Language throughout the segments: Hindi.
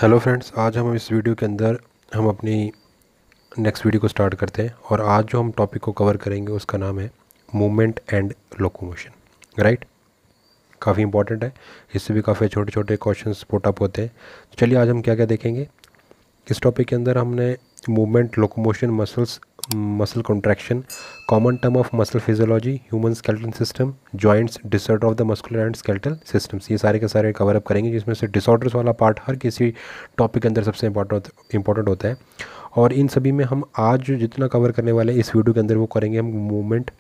हेलो फ्रेंड्स, आज हम इस वीडियो के अंदर हम अपनी नेक्स्ट वीडियो को स्टार्ट करते हैं। और आज जो हम टॉपिक को कवर करेंगे उसका नाम है मूवमेंट एंड लोकोमोशन। राइट, काफ़ी इंपॉर्टेंट है। इससे भी काफ़ी छोटे छोटे क्वेश्चंस पुट अप होते हैं। तो चलिए आज हम क्या क्या देखेंगे इस टॉपिक के अंदर। हमने movement, locomotion, muscle contraction, common term of muscle physiology, human skeletal system, joints, disorder of the muscular and skeletal systems, ये सारे के सारे कवर अप करेंगे, जिसमें से डिसऑर्डर्स वाला पार्ट हर किसी टॉपिक के अंदर सबसे इंपॉर्टेंट होता है। और इन सभी में हम आज जो जितना कवर करने वाले हैं इस वीडियो के अंदर वो करेंगे हम movement,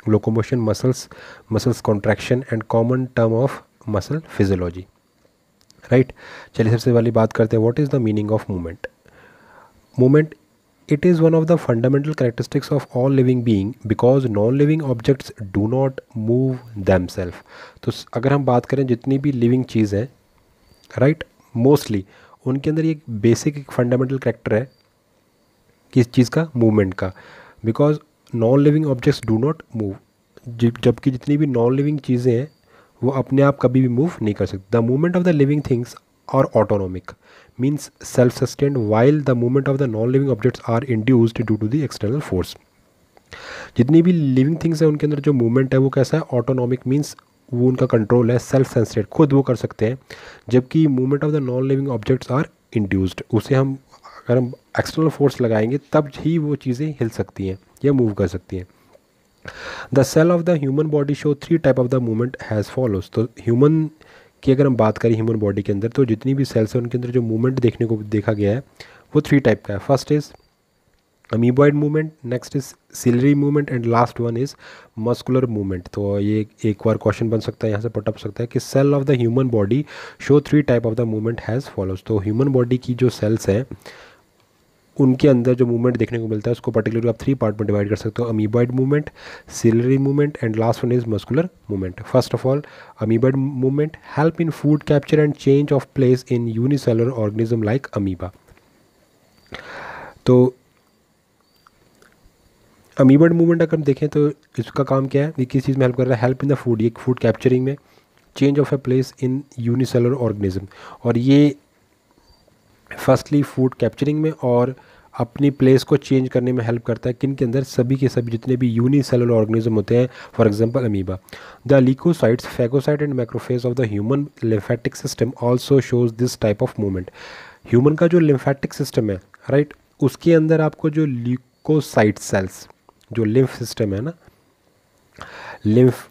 locomotion, muscles contraction and common term of muscle physiology. Right, चलिए सबसे पहले बात करते हैं what is the meaning of movement. Movement, it is one of the fundamental characteristics of all living being because non-living objects do not move themselves। तो अगर हम बात करें जितनी भी लिविंग चीज़ हैं, राइट, मोस्टली उनके अंदर एक बेसिक एक फंडामेंटल करेक्टर है किस चीज़ का, मूवमेंट का। Because non living objects do not move, जबकि जितनी भी नॉन लिविंग चीज़ें हैं वो अपने आप कभी भी मूव नहीं कर सकती। The movement of the living things are autonomic, means self-sustained, while the movement of the non-living objects are induced due to the external force। जितनी भी लिविंग थिंग्स है उनके अंदर जो मूवमेंट है वो कैसा है, ऑटोनॉमिक, मीन्स वो उनका कंट्रोल है, सेल्फ सेंसरेट, खुद वो कर सकते हैं। जबकि movement of the non living objects are induced, उसे हम अगर हम एक्सटर्नल फोर्स लगाएंगे तब ही वो चीज़ें हिल सकती हैं या मूव कर सकती हैं। The cell of the human body show 3 type of the movement has follows. तो ह्यूमन की अगर हम बात करें ह्यूमन बॉडी के अंदर, तो जितनी भी सेल्स हैं उनके अंदर जो मूवमेंट देखने को देखा गया है वो 3 टाइप का है। First is amoeboid movement, next is ciliary movement and last one is muscular movement. तो ये एक बार क्वेश्चन बन सकता है, यहाँ से पट अप सकता है कि cell of the human body show 3 type of the movement has follows. तो ह्यूमन बॉडी की जो सेल्स हैं उनके अंदर जो मूवमेंट देखने को मिलता है उसको पर्टिकुलरली आप 3 पार्ट में डिवाइड कर सकते हो, amoeboid movement, ciliary movement and last one is muscular movement. First of all, amoeboid movement help in food capture and change of place in unicellular organism like amoeba. तो अमीबॉइड मूवमेंट अगर हम देखें तो इसका काम क्या है, ये किस चीज़ में हेल्प कर रहा है, हेल्प इन द फूड, ये फूड कैप्चरिंग में, change of a place in unicellular organism, और ये फर्स्टली फूड कैप्चरिंग में और अपनी प्लेस को चेंज करने में हेल्प करता है किन के अंदर, सभी के सभी जितने भी यूनिसेलुलर ऑर्गेनिज्म होते हैं, for example amoeba. The leucocytes, phagocyte and macrophage of the human lymphatic system also shows this type of movement. Human का जो लिम्फेटिक सिस्टम है, राइट, उसके अंदर आपको जो ल्यूकोसाइट सेल्स, जो लिम्फ सिस्टम है ना, लिम्फ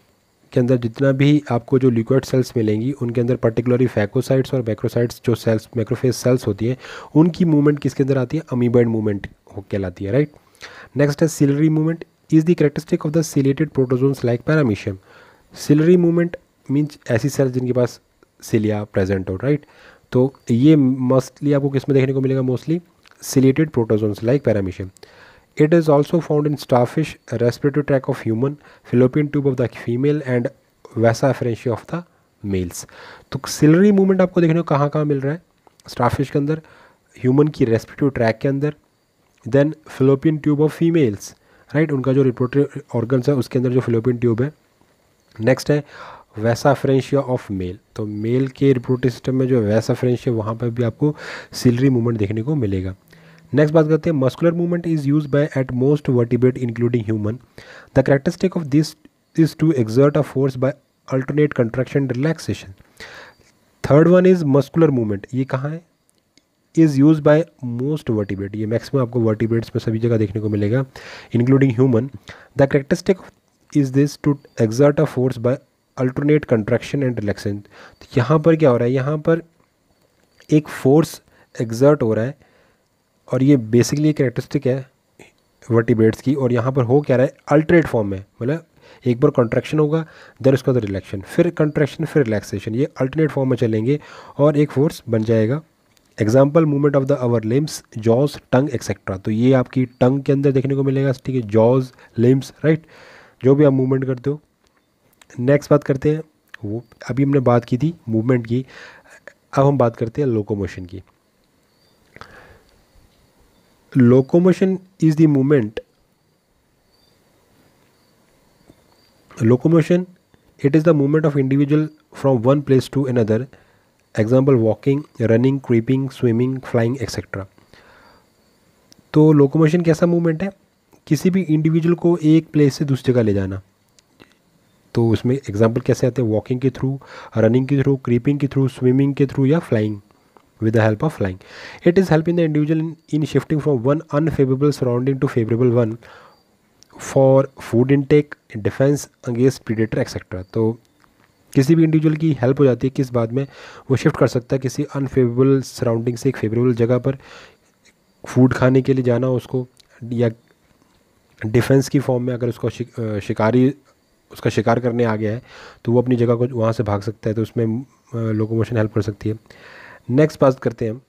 के अंदर जितना भी आपको जो लिक्विड सेल्स मिलेंगी उनके अंदर पर्टिकुलरली फैगोसाइट्स और मैक्रोसाइट्स जो सेल्स, मैक्रोफेज सेल्स होती हैं, उनकी मूवमेंट किसके अंदर आती है, अमीबॉइड मूवमेंट कहलाती है। राइट, नेक्स्ट है ciliary movement, is the characteristic of the ciliated protozoans like paramecium. Ciliary movement means ऐसी सेल्स जिनके पास सिलिया प्रेजेंट हो। राइट, तो ये मोस्टली आपको किस में देखने को मिलेगा, mostly ciliated protozoans like paramecium. It is also found in starfish, respiratory tract of human, fallopian tube of the female and vasa afferentia of the males। तो सिलरी मूवमेंट आपको देखने को कहाँ कहाँ मिल रहा है, स्टारफिश के अंदर, ह्यूमन की रेस्पिरेटरी ट्रैक के अंदर, then fallopian tube of females, right, उनका जो रिप्रोडक्टिव ऑर्गन्स है उसके अंदर जो फिलोपियन ट्यूब है। नेक्स्ट है वैसा फ्रेंशिया ऑफ मेल, तो मेल के रिप्रोडक्टिव सिस्टम में जो वैसा फ्रेंशिया, वहाँ पर भी आपको सिलरी मूवमेंट देखने को मिलेगा। नेक्स्ट बात करते हैं muscular movement is use by at most vertebrate including human. The characteristic of this is to exert a force by alternate contraction relaxation. Third one is muscular movement, ये कहाँ है, is use by most vertebrate, ये मैक्सिमम आपको वर्टिब्रेट्स में सभी जगह देखने को मिलेगा including human. The characteristic is this to exert a force by alternate contraction and relaxation. तो यहाँ पर क्या हो रहा है, यहाँ पर एक फोर्स एक्सर्ट हो रहा है और ये बेसिकली एक कैरेक्टरिस्टिक है वर्टिब्रेट्स की, और यहाँ पर हो क्या रहा है, अल्टरेट फॉर्म में, मतलब एक बार कॉन्ट्रैक्शन होगा देन उसका रिलैक्सेशन, फिर कॉन्ट्रैक्शन फिर रिलैक्सेशन, ये अल्टरनेट फॉर्म में चलेंगे और एक फोर्स बन जाएगा। Example movement of the our limbs, jaws, tongue etcetera. तो ये आपकी टंग के अंदर देखने को मिलेगा, ठीक है, जॉज, लिम्स, राइट, जो भी आप मूवमेंट करते हो। नेक्स्ट बात करते हैं, वो अभी हमने बात की थी मूवमेंट की, अब हम बात करते हैं लोकोमोशन की। Locomotion is the movement. Locomotion, it is the movement of individual from one place to another example walking, running, creeping, swimming, flying etcetera. तो लोकोमोशन कैसा मूवमेंट है? किसी भी इंडिविजुअल को एक प्लेस से दूसरी जगह ले जाना। तो उसमें एग्जाम्पल कैसे आते हैं? वॉकिंग के थ्रू, रनिंग के थ्रू, क्रीपिंग के थ्रू, स्विमिंग के थ्रू या flying with the help of flying. It is helping the individual in shifting from one unfavorable surrounding to favorable one for food intake, defense against predator etc. तो किसी भी इंडिविजुअल की हेल्प हो जाती है किस बात में? वो शिफ्ट कर सकता है किसी अनफेवरेबल सराउंडिंग से एक फेवरेबल जगह पर फूड खाने के लिए जाना उसको, या डिफेंस की फॉर्म में अगर उसको शिकारी उसका शिकार करने आ गया है तो वो अपनी जगह को वहाँ से भाग सकता है, तो उसमें लोकोमोशन हेल्प कर सकती है। नेक्स्ट बात करते हैं,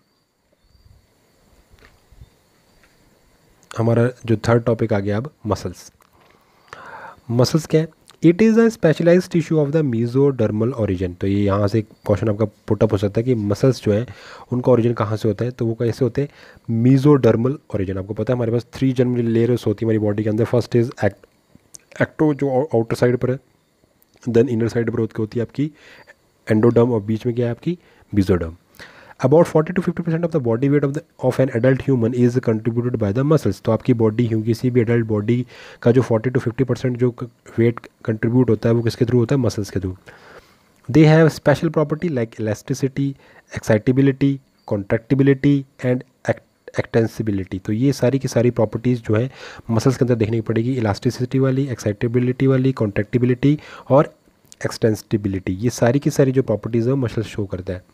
हमारा जो थर्ड टॉपिक आ गया अब मसल्स। मसल्स क्या है? It is a specialised tissue of the mesodermal origin. तो ये यहाँ से एक क्वेश्चन आपका पुटअप हो सकता है कि मसल्स जो हैं उनका ओरिजिन कहाँ से होता है? तो वो कैसे होते हैं? Mesodermal origin. आपको पता है हमारे पास 3 जनरल लेयर्स होती है हमारी बॉडी के अंदर। फर्स्ट इज एक्टो जो आउटर साइड पर है, देन इनर साइड पर होती है आपकी एंडोडर्म, और बीच में क्या है आपकी mesoderm. About 40 to 50% of the body weight of an adult human is contributed by the muscles. तो आपकी बॉडी किसी भी एडल्ट बॉडी का जो 40 to 50% जो वेट कंट्रीब्यूट होता है वो किसके थ्रू होता है? मसल्स के through. They have special property like elasticity, excitability, contractibility and extensibility. तो ये सारी की सारी प्रॉपर्टीज़ जो है मसल्स के अंदर देखने की पड़ेगी। इलास्टिसिटी वाली, एक्साइटेबिलिटी वाली, कॉन्ट्रैक्टिबिलिटी और एक्सटेंसिबिलिटी, ये सारी की सारी जो प्रॉपर्टीज़ है वो मसल्स शो करता है।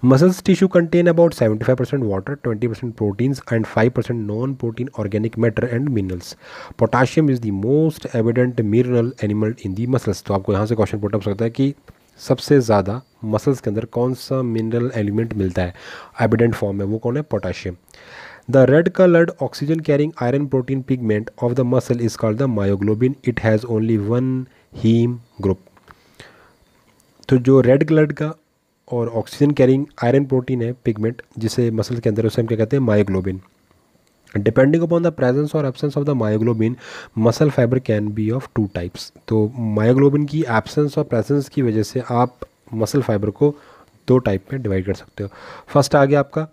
Muscles tissue contain about 75% water, 20% proteins and 5% non-protein organic matter and minerals. Potassium is the most evident mineral element in the muscles. तो आपको यहाँ से क्वेश्चन पुट अप सकता है कि सबसे ज़्यादा मसल्स के अंदर कौन सा मिनरल एलिमेंट मिलता है एविडेंट फॉर्म में? वो कौन है? Potassium. The red colored oxygen carrying iron protein pigment of the muscle is called the myoglobin. It has only one heme group. तो जो रेड कलर का और ऑक्सीजन कैरिंग आयरन प्रोटीन है पिगमेंट जिसे मसल के अंदर, उसे हम क्या कहते हैं? Myoglobin. Depending upon the presence और absence of the myoglobin muscle fibre can be of 2 types. तो मायोग्लोबिन की एब्सेंस और प्रेजेंस की वजह से आप मसल फाइबर को 2 टाइप में डिवाइड कर सकते हो। फर्स्ट आ गया आपका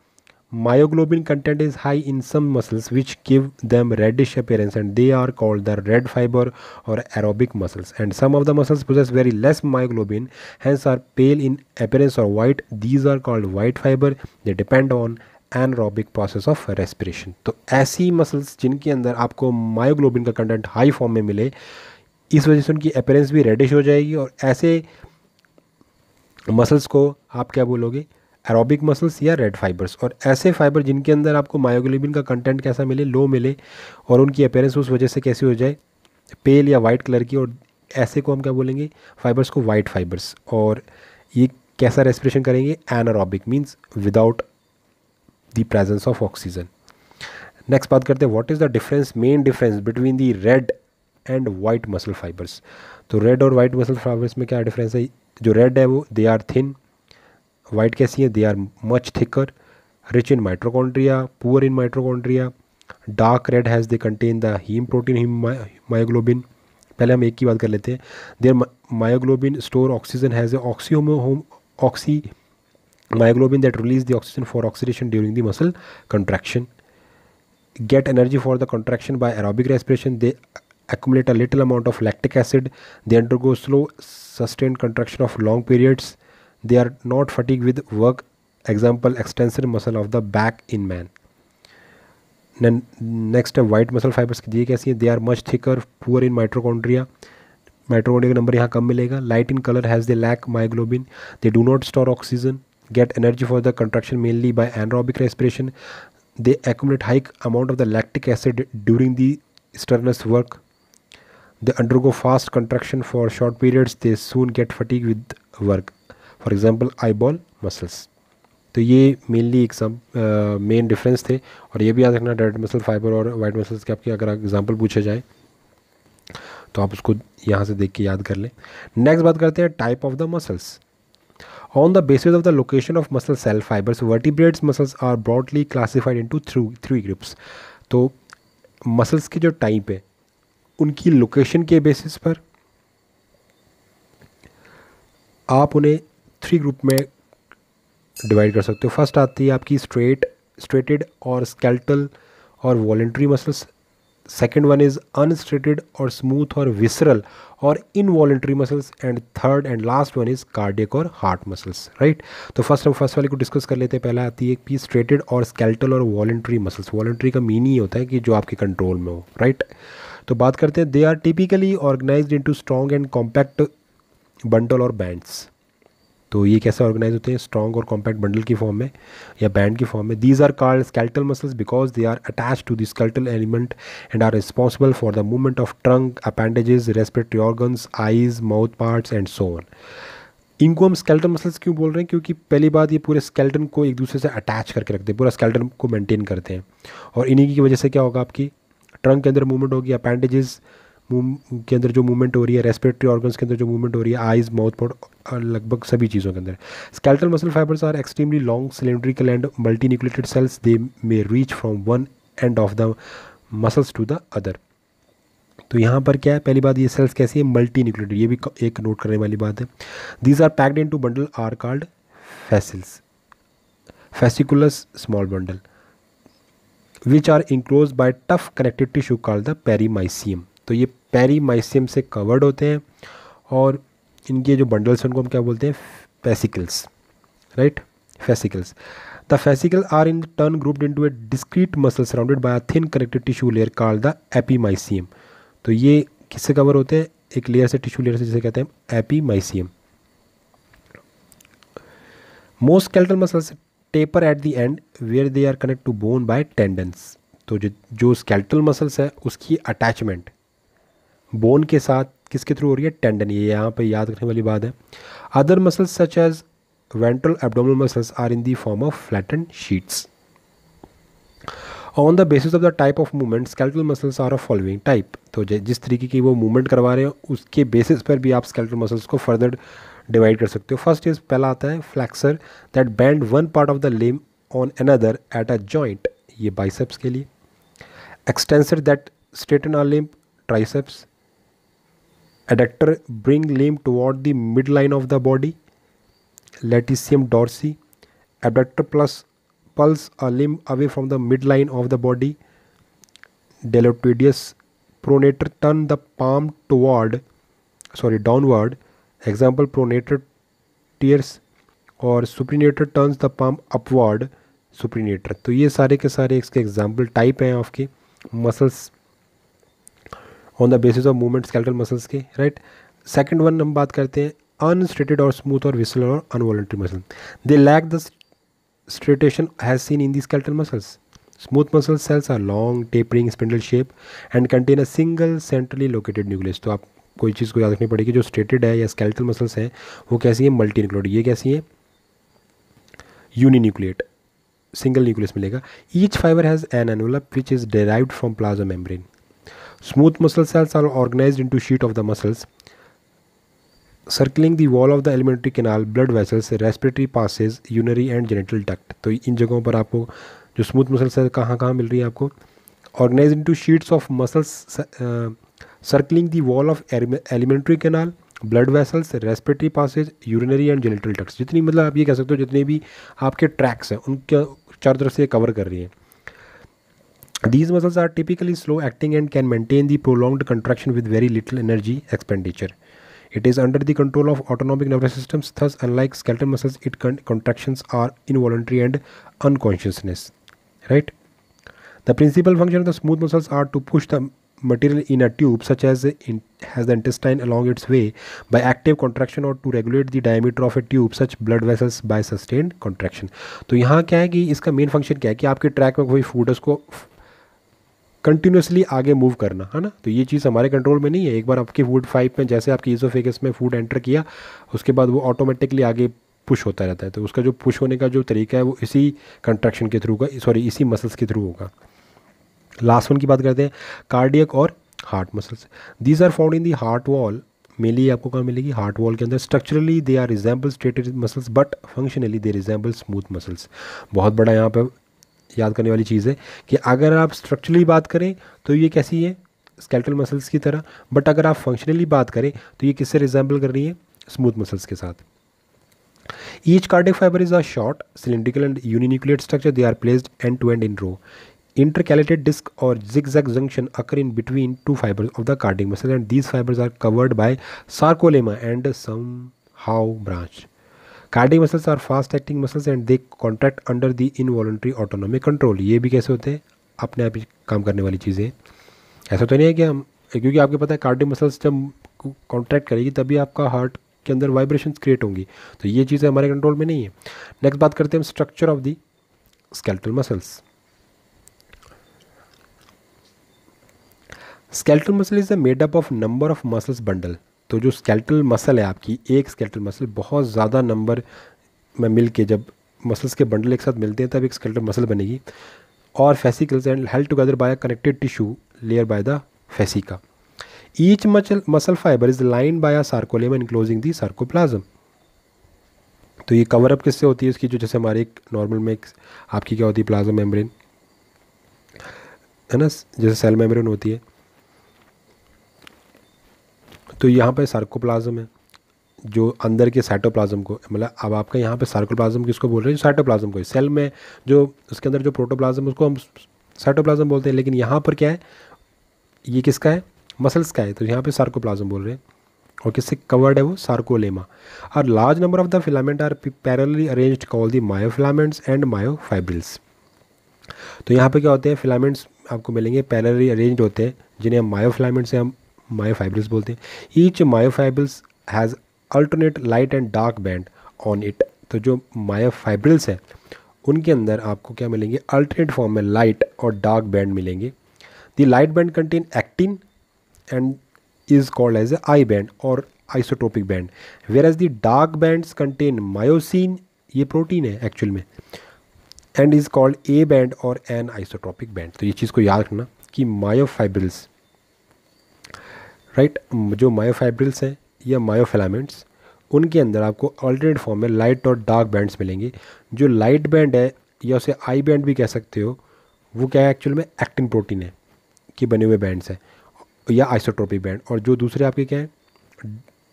myoglobin content is high in some muscles which give them reddish appearance and they are called the red fiber or aerobic muscles, and some of the muscles possess very less myoglobin, hence are pale in appearance or white. These are called white fiber. They depend on anaerobic process of respiration. तो ऐसी मसल्स जिनके अंदर आपको मायोग्लोबिन का कंटेंट हाई फॉर्म में मिले, इस वजह से उनकी अपीयरेंस भी रेडिश हो जाएगी, और ऐसे मसल्स को आप क्या बोलोगे? एरोबिक मसल्स या रेड फाइबर्स। और ऐसे फाइबर जिनके अंदर आपको मायोग्लोबिन का कंटेंट कैसा मिले? लो मिले, और उनकी अपीयरेंस उस वजह से कैसी हो जाए? पेल या वाइट कलर की, और ऐसे को हम क्या बोलेंगे? फाइबर्स को वाइट फाइबर्स। और ये कैसा रेस्पिरेशन करेंगे? Anaerobic, means without the presence of oxygen. Next बात करते हैं what is the difference, main difference between the red and white muscle fibres. तो रेड और वाइट मसल फाइबर्स में क्या डिफरेंस है? जो रेड है वो दे आर थिन, वाइट कैसी है? They are much thicker, rich in mitochondria, poor in mitochondria. Dark red has they contain the haem protein, haem myoglobin. पहले हम एक की बात कर लेते हैं। There myoglobin store oxygen, has oxy myoglobin that release the oxygen for oxidation during the muscle contraction, get energy for the contraction by aerobic respiration. They accumulate a little amount of lactic acid. They undergo slow sustained contraction of long periods. They are not fatigued with work. Example, extensor muscle of the back in man. Then next है white muscle fibers की ये कैसी है? They are much thicker, poor in mitochondria. Mitochondria का नंबर यहाँ कम मिलेगा. Light in color, has they lack myoglobin. They do not store oxygen. Get energy for the contraction mainly by anaerobic respiration. They accumulate high amount of the lactic acid during the strenuous work. They undergo fast contraction for short periods. They soon get fatigued with work. For example, eyeball muscles. तो ये मेनली मेन डिफरेंस थे, और ये भी याद रखना रेड मसल फाइबर और वाइट मसल्स के आपके अगर एग्जांपल पूछे जाए तो आप उसको यहाँ से देख के याद कर लें। नेक्स्ट बात करते हैं type of the muscles. On the basis of the location of muscle cell fibers, vertebrates muscles are broadly classified into three groups. तो मसल्स के जो टाइप है उनकी लोकेशन के बेसिस पर आप उन्हें 3 ग्रुप में डिवाइड कर सकते हो। फर्स्ट आती है आपकी स्ट्रेटेड और स्केलेटल और voluntary muscles. Second one is unstriated और स्मूथ और विसरल और involuntary muscles. And third and last one is cardiac और हार्ट मसल्स, राइट। तो फर्स्ट हम फर्स्ट वाले को डिस्कस कर लेते हैं। पहला आती है कि स्ट्रेटेड और स्केलेटल और वॉलेंट्री मसल्स। वॉलेंट्री का मीनिंग ही होता है कि जो आपके कंट्रोल में हो, राइट। तो बात करते हैं, they are typically organised into strong and compact bundle और बैंड्स। तो ये कैसे ऑर्गेनाइज होते हैं, स्ट्रॉन्ग और कॉम्पैक्ट बंडल की फॉर्म में या बैंड की फॉर्म में। These are called skeletal muscles because they are attach to the skeletal element and are responsible for the movement of trunk, appendages, respiratory organs, eyes, mouth parts and so on. इनको हम स्केलेटल मसल्स क्यों बोल रहे हैं, क्योंकि पहली बात ये पूरे स्केलेटन को एक दूसरे से अटैच करके रखते हैं, पूरा स्केलेटन को मेंटेन करते हैं। और इन्हीं की वजह से क्या होगा, आपकी ट्रंक के अंदर मूवमेंट होगी, अपेंडेजेस के अंदर जो मूवमेंट हो रही है, रेस्पिरेटरी ऑर्गन्स के अंदर जो मूवमेंट हो रही है, आइज, माउथ पार्ट, लगभग सभी चीज़ों के अंदर। Skeletal muscle fibres are extremely long, cylindrical and multinucleated cells. They may reach from one end of the muscles to the other. तो यहाँ पर क्या है, पहली बात ये सेल्स कैसी है, मल्टी न्यूक्लिएटेड, ये भी एक नोट करने वाली बात है। These are packed into bundle are called fascicles, fasciculus small bundle, which are enclose by tough connected tissue called the perimysium. तो ये पेरीमाइसियम से कवर्ड होते हैं और इनके जो बंडल्स हैं उनको हम क्या बोलते हैं, fascicles, right, fascicles. The fascicle are in turn grouped into a discrete muscle surrounded by a thin connected tissue layer called the epimysium. तो ये किससे कवर होते हैं, एक लेयर से, टिश्यू लेयर से, जिसे कहते हैं epimysium. Most skeletal muscles taper at the end where they are connect to bone by tendons. तो जो स्केलेटल मसल्स है उसकी अटैचमेंट बोन के साथ किसके थ्रू हो रही है, टेंडन। ये यहाँ पे याद रखने वाली बात है। Other muscles such as ventral abdominal muscles are in the form of flattened sheets. On the basis of the type of movement skeletal muscles are of following type. तो जिस तरीके की वो मूवमेंट करवा रहे हो उसके बेसिस पर भी आप स्केलेटल मसल्स को फर्दर डिवाइड कर सकते हो। फर्स्ट इज, पहला आता है flexor that band one part of the limb on another at a joint, ये बाइसेप्स के लिए। Extensor that straighten a limb, triceps. Adductor bring limb toward the midline of the body, latissium dorsi. Abductor plus pulse a limb away from the midline of the body. Deltoideus pronator turn the palm downward. Example, pronator tears, और supinator turns the palm upward, supinator। तो ये सारे के सारे इसके एग्जाम्पल टाइप हैं आपके muscles on the basis of movement skeletal muscles के, राइट। सेकंड वन हम बात करते हैं अनस्ट्रेटेड और स्मूथ और विसरल और involuntary muscle. They lack the striation has seen in the skeletal muscles. Smooth muscle cells are long, tapering, spindle shape and contain a single centrally located nucleus. तो आप कोई चीज़ को याद रखनी पड़ेगी, जो स्ट्रेटेड है या स्केलेटल मसल्स हैं वो कैसी है, मल्टी न्यूक्लियेटेड। ये कैसी है, यूनी न्यूक्लिएट, सिंगल न्यूक्लियस मिलेगा। Each fibre has an envelope which is derived from plasma membrane. Smooth muscle cells are organized into sheet of the muscles circling the wall of the alimentary canal, blood vessels, respiratory passages, urinary and genital duct। तो इन जगहों पर आपको जो स्मूथ मसल सेल कहाँ कहाँ मिल रही है आपको, organized into sheets of muscles circling the wall of alimentary canal, blood vessels, respiratory passage, urinary and genital ducts। जितनी मतलब आप ये कह सकते हो जितने भी आपके ट्रैक्स हैं उनके चारों तरफ से कवर कर रही है। These muscles are typically slow acting and can maintain the prolonged contraction with very little energy expenditure. It is under the control of autonomic nervous systems. Thus, unlike skeletal muscles, its contractions are involuntary and unconsciousness. Right? The principal function of the smooth muscles are to push the material in a tube, such as has the intestine, along its way by active contraction, or to regulate the diameter of a tube, such blood vessels, by sustained contraction. तो यहाँ क्या है कि इसका मेन फंक्शन क्या है कि आपके ट्रैक में कोई फूड है उसको कंटिन्यूसली आगे मूव करना, है ना। तो ये चीज़ हमारे कंट्रोल में नहीं है। एक बार आपके फूड पाइप में जैसे आपकी ईसोफेगस में फूड एंटर किया उसके बाद वो ऑटोमेटिकली आगे पुश होता रहता है। तो उसका जो पुश होने का जो तरीका है वो इसी कंट्रैक्शन के थ्रू का, इसी मसल्स के थ्रू होगा। लास्ट वन की बात करते हैं, कार्डियक और heart muscles. These are found in the heart wall. Mainly आपको कहाँ मिलेगी, हार्ट वॉल के अंदर। Structurally they are resemble striated muscles but functionally they resemble smooth muscles. बहुत बड़ा यहाँ पर याद करने वाली चीज़ है कि अगर आप स्ट्रक्चरली बात करें तो ये कैसी है, स्केलेटल मसल्स की तरह, बट अगर आप फंक्शनली बात करें तो ये किससे रिजेंबल कर रही है, स्मूथ मसल्स के साथ। Each cardiac fiber is a short, cylindrical and uninucleate structure. They are placed end to end in row. Intercalated disc or zigzag junction occur in between two fibers of the cardiac muscle, and these fibers are covered by sarcolemma and somehow branched. Cardiac muscles are fast acting muscles and they contract under the involuntary autonomic control. ये भी कैसे होते हैं? अपने आप ही काम करने वाली चीज़ें। ऐसा तो नहीं है कि हम, क्योंकि आपको पता है कार्डियक मसल्स जब कॉन्ट्रैक्ट करेगी तभी आपका हार्ट के अंदर वाइब्रेशंस क्रिएट होंगी, तो ये चीज़ें हमारे कंट्रोल में नहीं है। नेक्स्ट बात करते हैं हम structure of the skeletal muscles. Skeletal muscle is made up of number of muscles bundle. तो जो स्केलेटल मसल है आपकी, एक स्केलेटल मसल बहुत ज़्यादा नंबर में मिल के, जब मसल्स के बंडल एक साथ मिलते हैं तब एक स्केलेटल मसल बनेगी। और fascicles and held together by a connected tissue layer by the fascia. Each muscle fibre is lined by a sarcolemma enclosing the sarcoplasm. तो ये कवर अप किससे होती है इसकी, जो जैसे हमारे एक नॉर्मल में आपकी क्या होती है, प्लाज्मा मेम्ब्रेन है ना, जैसे सेल मेम्ब्रेन होती है, तो यहाँ पे सार्कोप्लाज्म है जो अंदर के साइटोप्लाज्म को, मतलब अब आपका यहाँ पे सार्कोप्लाज्म किसको बोल रहे हैं, साइटोप्लाज्म को। सेल में जो उसके अंदर जो प्रोटोप्लाज्म उसको हम साइटोप्लाज्म बोलते हैं, लेकिन यहाँ पर क्या है, ये किसका है, मसल्स का है, तो यहाँ पे सार्कोप्लाज्म बोल रहे हैं। और किससे कवर्ड है वो, सार्कोलेमा। और large number of the filament are parallelly arranged called the myofilaments and myofibrils. तो यहाँ पे क्या होते हैं, फिलामेंट्स आपको मिलेंगे पैरेलली अरेंज्ड होते हैं, जिन्हें हम मायोफिलामेंट्स या हम मायोफाइब्रिल्स बोलते हैं। Each myofibrils has alternate light and dark band on it. तो जो मायोफाइब्रिल्स है उनके अंदर आपको क्या मिलेंगे, अल्टरनेट फॉर्म में लाइट और डार्क बैंड मिलेंगे। The light band contain actin and is called as a I band or isotropic band, whereas the dark bands contain myosin, ये प्रोटीन है एक्चुअल में, and is called A band or an isotropic band। तो ये चीज़ को याद रखना कि मायोफाइब्रिल्स, राइट, जो मायोफाइब्रिल्स हैं या मायोफिलामेंट्स, उनके अंदर आपको अल्टरनेट फॉर्म में लाइट और डार्क बैंड्स मिलेंगे। जो लाइट बैंड है या उसे आई बैंड भी कह सकते हो, वो क्या है, एक्चुअल में एक्टिन प्रोटीन है कि बने हुए बैंड्स हैं या आइसोट्रोपिक बैंड। और जो दूसरे आपके क्या है,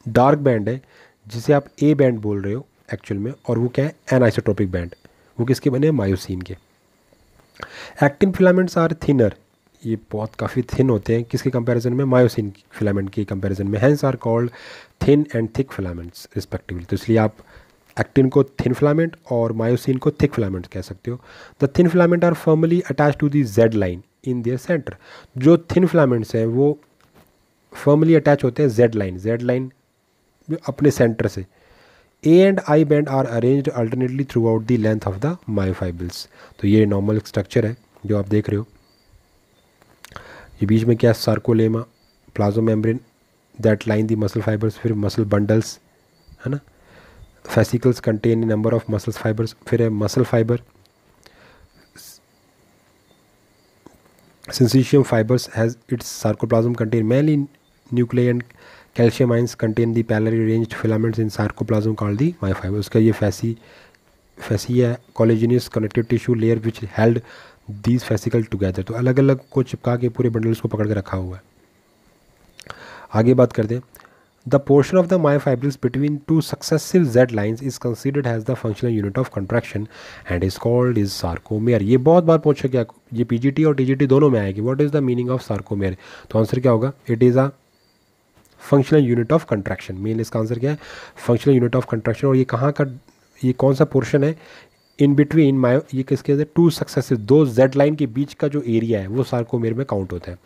डार्क बैंड है जिसे आप ए बैंड बोल रहे हो एक्चुअल में, और वो क्या है, एन आइसोट्रोपिक बैंड, वो किसके बने हैं, मायोसिन के। एक्टिन फिलामेंट्स आर थिनर, ये बहुत काफ़ी थिन होते हैं किसके कंपैरिजन में, मायोसिन फिलामेंट के कंपैरिजन में। Hence are called thin and thick filaments respectively. तो इसलिए आप एक्टिन को थिन फिलामेंट और मायोसिन को थिक फिलामेंट कह सकते हो। The thin filament are firmly attach to the Z line in their centre. जो थिन फिलामेंट्स हैं वो फर्मली अटैच होते हैं जेड लाइन अपने सेंटर से। A and I band are arranged alternately throughout the length of the myofibrils. तो ये नॉर्मल स्ट्रक्चर है जो आप देख रहे हो। ये बीच में क्या, sarcolemma, plasma membrane that line the muscle fibres, फिर मसल बंडल्स है ना, fascicles contain number of muscle fibres, फिर है muscle fibre. Syncytium fibers has its sarcoplasm contain mainly nuclei and calcium ions contain the parallelly arranged filaments in sarcoplasm called the myofibers। उसका ये fascia collagenous connective tissue layer which held these fascicles together। तो अलग अलग को चिपका के पूरे बंडल्स को पकड़ के रखा हुआ है। आगे बात करते हैं, the portion of the myofibrils between two successive Z lines is considered as the functional unit of contraction and is called is sarcomere। ये बहुत बार पूछा गया, ये पीजीटी और टीजीटी दोनों में आएगी। What is the meaning of sarcomere? तो आंसर क्या होगा, it is a functional unit of contraction. Main इसका आंसर क्या है, फंक्शनल यूनिट ऑफ कंट्रैक्शन। और ये कहाँ का, ये कौन सा पोर्शन है, इन बिटवीन मायो, ये किसके अंदर, टू सक्सेसिव, दो जेड लाइन के बीच का जो एरिया है वो सार्कोमेयर में काउंट होता है,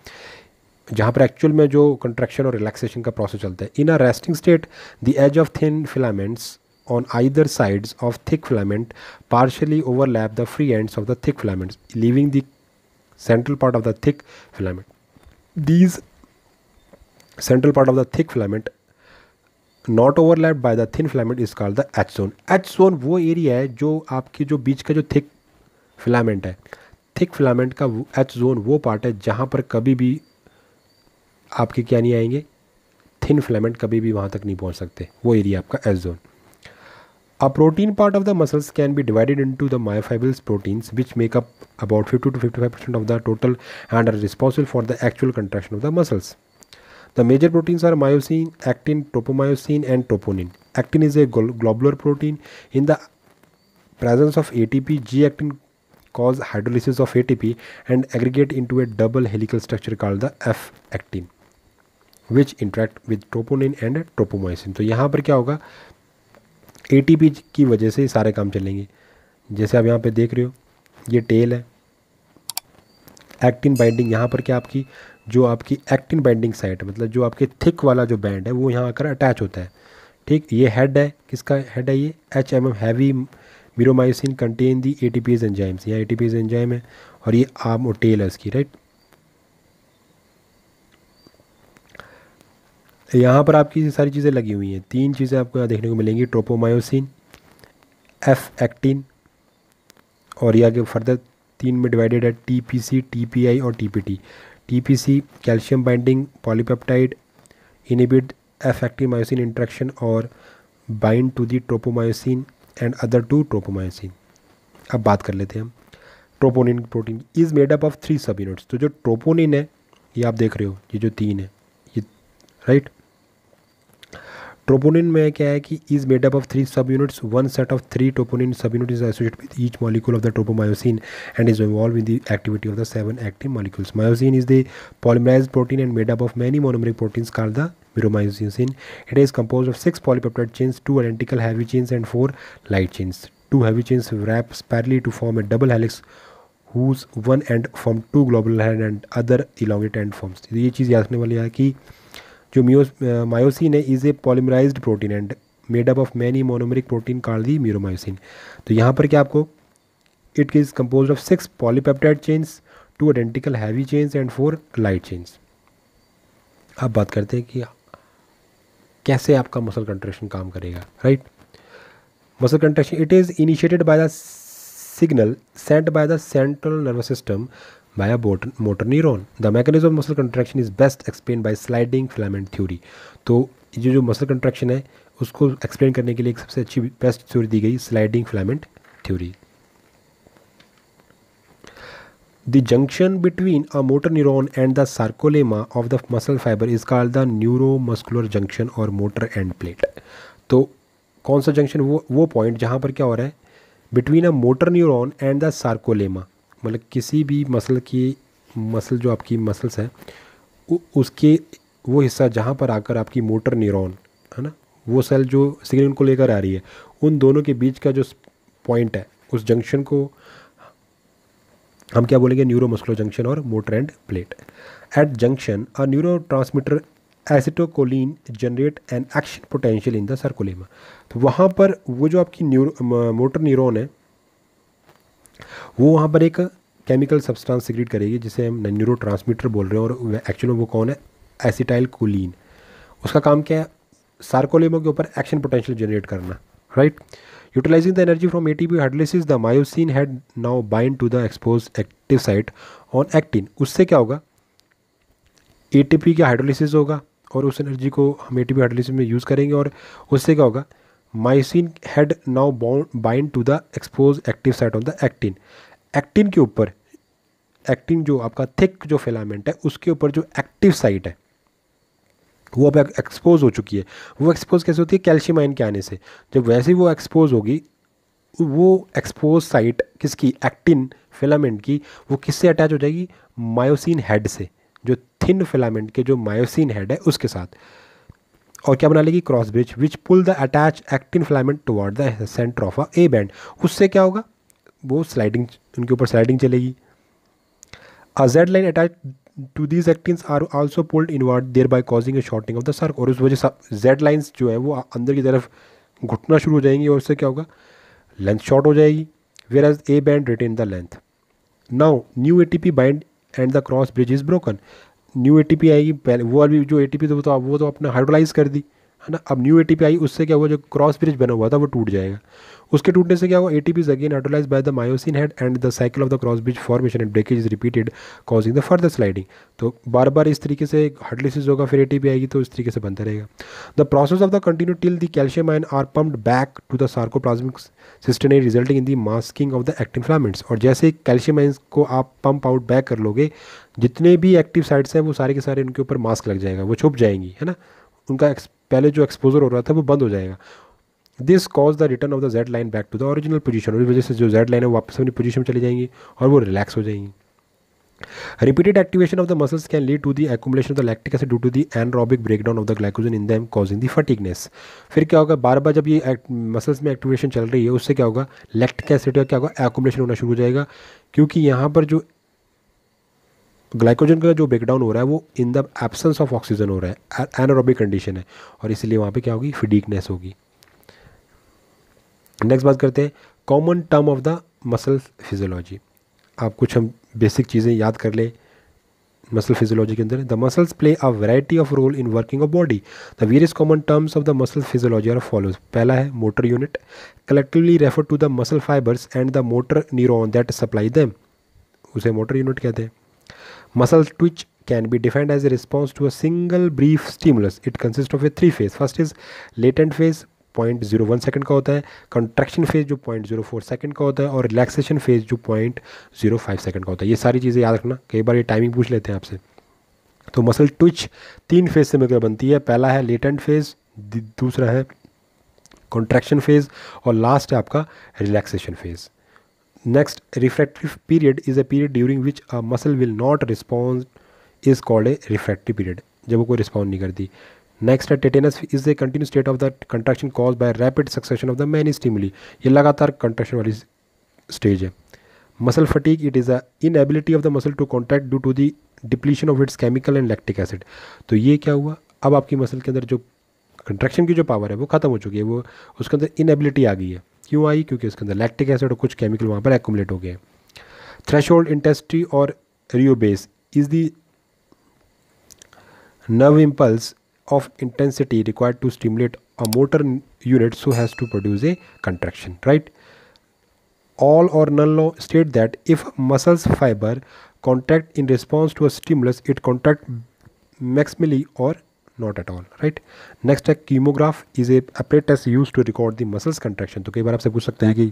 जहाँ पर एक्चुअल में जो कंट्रैक्शन और रिलैक्सेशन का प्रोसेस चलता है। In a resting state the edge of thin filaments on either sides of thick filament partially overlap the free ends of the thick filaments leaving the central part of the thick filament. These central part of the thick filament not overlapped by the thin filament is called the H zone। H zone वो एरिया है जो आपकी जो बीच का जो थिक फिलामेंट है, थिक फिलामेंट का H zone वो पार्ट है जहाँ पर कभी भी आपके क्या नहीं आएंगे, थिन फिलामेंट कभी भी वहाँ तक नहीं पहुँच सकते, वो एरिया आपका H zone। A protein part of the muscles can be divided into the myofibrils proteins which make up about 50 to 55% of the total and are responsible for the actual contraction of the muscles. The major proteins are myosin, actin, tropomyosin and troponin. Actin is a globular protein. In the presence of ATP, G-actin cause hydrolysis of ATP and aggregate into a double helical structure called the F-actin, which interact with troponin and tropomyosin. तो यहाँ पर क्या होगा, ATP की वजह से सारे काम चलेंगे. जैसे आप यहाँ पे देख रहे हो, ये टेल है. एक्टिन बाइंडिंग, यहाँ पर क्या आपकी जो आपकी एक्टिन बाइंडिंग साइट मतलब जो आपके थिक वाला जो बैंड है वो यहाँ आकर अटैच होता है. ठीक, ये हेड है. किसका हेड है ये? HMM heavy meromyosin contain the ATPase enzymes. यहाँ ATPase एंजाइम है और ये आर्म और टेल है इसकी. राइट, यहाँ पर आपकी सारी चीज़ें लगी हुई हैं. 3 चीज़ें आपको यहाँ देखने को मिलेंगी, ट्रोपोमायोसिन, F-एक्टिन और ये आगे फर्दर 3 में डिवाइडेड है, TPC, TPI और TPT. TPC calcium binding polypeptide inhibit F-actin myosin interaction और bind to the tropomyosin and other to tropomyosin. अब बात कर लेते हैं हम. Troponin protein is made up of 3 सब यूनिट्स. तो जो ट्रोपोनिन है ये आप देख रहे हो, ये जो 3 है ये. राइट, ट्रोपोनिन में क्या है कि इज मेड अप ऑफ 3 सब यूनिट्स. 1 सेट ऑफ 3 ट्रोपोनिन सब unit is associated with each molecule of the tropomyosin and is involve in the activity of the 7 active molecules. Myosin is the polymerized protein and made up of many monomeric proteins called the myromycin. It is composed of 6 polypeptide chains, 2 identical heavy chains and 4 light chains. 2 heavy chains wrap spirally to form a double helix whose one end form 2 globular end and other elongate end forms. ये चीज़ याद रखने वाली है कि जो मायोसिन है is a polymerised protein and made up of many monomeric protein called the meromyosin. तो यहाँ पर क्या आपको, it is compose of 6 polypeptide chains, 2 identical heavy chains and 4 light chains. अब बात करते हैं कि कैसे आपका मसल कंट्रैक्शन काम करेगा. Right, muscle contraction it is initiated by the signal sent by the central nervous system by a motor neuron. The mechanism of muscle contraction is best explained by sliding filament theory. तो ये जो मसल कंट्रैक्शन है उसको एक्सप्लेन करने के लिए एक सबसे अच्छी बेस्ट थ्योरी दी गई, sliding filament theory. The junction between a motor neuron and the sarcolemma of the muscle fiber is called the neuromuscular junction or motor end plate. तो कौन सा जंक्शन, वो पॉइंट जहाँ पर क्या हो रहा है, between a motor neuron and the sarcolemma. मतलब किसी भी मसल जो आपकी मसल्स है उसके वो हिस्सा जहाँ पर आकर आपकी मोटर न्यूरॉन है ना, वो सेल जो सिग्नल को लेकर आ रही है, उन दोनों के बीच का जो पॉइंट है उस जंक्शन को हम क्या बोलेंगे, न्यूरोमस्कुलर जंक्शन और motor end plate. At junction a neurotransmitter acetylcholine generate an action potential in the sarcolemma. तो वहाँ पर वो जो आपकी मोटर न्यूरॉन है वो वहाँ पर एक केमिकल सब्सटेंस सिक्रेट करेगी जिसे हम न्यूरो ट्रांसमीटर बोल रहे हैं, और एक्चुअली वो कौन है, एसिटाइल कोलिन. उसका काम क्या है, सार्कोलेमा के ऊपर एक्शन पोटेंशियल जनरेट करना. Right, utilising the energy from ATP hydrolysis the myosin head now bind to the expose active site on actin. उससे क्या होगा, ATP का हाइड्रोलिसिस होगा और उस एनर्जी को हम ATP हाइड्रोलिसिस में यूज़ करेंगे, और उससे क्या होगा, myosin head now bind to the expose active site on the actin. Actin के ऊपर, एक्टिन जो आपका थिक जो फिलामेंट है उसके ऊपर जो एक्टिव साइट है वो अब एक्सपोज हो चुकी है. वो एक्सपोज कैसे होती है, कैल्शियम आयन के आने से. जब वैसे ही वो एक्सपोज होगी, वो एक्सपोज साइट किसकी, एक्टिन फिलामेंट की, वो किससे अटैच हो जाएगी, मायोसिन हेड से, जो थिन फिलामेंट के जो मायोसिन हेड है उसके साथ. और क्या बना लेगी, cross bridge which pull the attach actin filament toward the centre of a A band. उससे क्या होगा, वो स्लाइडिंग, उनके ऊपर स्लाइडिंग चलेगी. A Z line attach to these actins are also pulled inward thereby causing a shortening of the sarcomere. और उस वजह से जेड लाइन्स जो है वो अंदर की तरफ घुटना शुरू हो जाएंगी और उससे क्या होगा, लेंथ शॉर्ट हो जाएगी. Whereas A band retain the length. Now new ATP bind and the cross bridge is broken. New ATP आएगी, पहले वो अभी जो ATP तो वो तो अपना हाइड्रोलाइज कर दी है ना। अब न्यू एटीपी आई, उससे क्या हुआ, जो क्रॉस ब्रिज बना हुआ था वो टूट जाएगा। उसके टूटने से क्या हुआ, ATP is again hydrolysed by the myosin head and the cycle of the cross bridge formation and breakage is repeated causing the further sliding. तो बार बार इस तरीके से हाइड्रोलिसिस होगा, फिर एटीपी आएगी, तो इस तरीके से बनता रहेगा। The process of the continue till the calcium ion are pumped back to the sarcoplasmic system resulting in the masking of the active filaments. और जैसे कैल्शियम आयंस को आप पंप आउट बैक कर लोगे, जितने भी एक्टिव साइट्स हैं वो सारे के सारे उनके ऊपर मास्क लग जाएगा, वो छुप जाएंगी, है ना। उनका पहले जो एक्सपोजर हो रहा था वो बंद हो जाएगा। This cause the return of the Z line back to the original position. और इस वजह से जो जेड लाइन है वो वापस अपनी पोजीशन में चली जाएंगी और वो रिलैक्स हो जाएंगी। Repeated activation of the muscles can lead to the accumulation of the lactic acid due to the anaerobic breakdown of the glycogen in them causing the fatigueness। फिर क्या होगा, बार बार जब ये मसल्स में एक्टिवेशन चल रही है उससे क्या होगा, लैक्टिक एसिड का क्या होगा, एक्युमुलेशन होना शुरू हो जाएगा, क्योंकि यहाँ पर जो ग्लाइकोजन का जो ब्रेकडाउन हो रहा है वो in the absence of oxygen हो रहा है, एनारोबिक कंडीशन है, और इसलिए वहाँ पे क्या होगी, फटीगनेस होगी। नेक्स्ट बात करते हैं common term of the muscle physiology. आप कुछ हम बेसिक चीज़ें याद कर ले मसल फिजियोलॉजी के अंदर। The muscles play a variety of role in working of body. The various common terms of the muscle physiology are follows. पहला है motor unit, collectively refer to the muscle fibres and the motor neuron that supply them, उसे मोटर यूनिट कहते हैं। Muscle twitch can be defined as a response to a single brief stimulus. It consists of a three phase. First is latent phase 0.01 second का होता है, कंट्रैक्शन फेज जो 0.04 सेकंड का होता है, और रिलैक्सेशन फेज जो 0.05 सेकंड का होता है। ये सारी चीज़ें याद रखना, कई बार ये टाइमिंग पूछ लेते हैं आपसे। तो मसल ट्विच 3 फेज से मिलकर बनती है। पहला है लेटेंट फेज, दूसरा है कॉन्ट्रैक्शन फेज, और लास्ट है आपका relaxation phase. Next, refractive period is a period during which a muscle will not respond is called a refractive period, जब वो कोई रिस्पॉन्ड नहीं करती। नेक्स्ट है tetanus is a continue state of the contraction cause by rapid succession of the many stimuli, ये लगातार कंट्रैक्शन वाली स्टेज है। Muscle fatigue, it is a inability of the muscle to contract due to the depletion of its chemical and lactic acid. तो ये क्या हुआ, अब आपकी मसल के अंदर जो कंट्रैक्शन की जो पावर है वो खत्म हो चुकी है, वो उसके अंदर इनएबिलिटी आ गई है। क्यों आई, क्योंकि उसके अंदर लैक्टिक एसिड और कुछ केमिकल वहाँ पर एक्यूमुलेट हो गए। थ्रेशोल्ड इंटेंसिटी और rheobase is the nerve impulse of intensity required to stimulate a motor unit so as to produce a contraction, right? All or none law state that if muscles fiber contract in response to a stimulus, it contract maximally or not at all, right? Next है chemograph is a apparatus used to record the muscles contraction। तो कई बार आपसे पूछ सकते हैं कि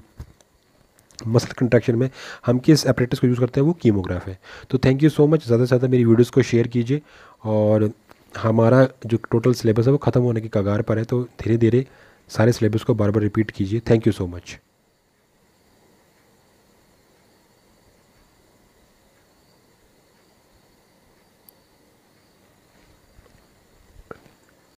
मसल कंट्रैक्शन में हम किस एपरेटस को यूज़ करते हैं, वो कीमोग्राफ है। तो थैंक यू सो मच, ज़्यादा से ज़्यादा मेरी वीडियोस को शेयर कीजिए, और हमारा जो टोटल सिलेबस है वो ख़त्म होने की कगार पर है, तो धीरे धीरे सारे सिलेबस को बार बार रिपीट कीजिए। Thank you so much.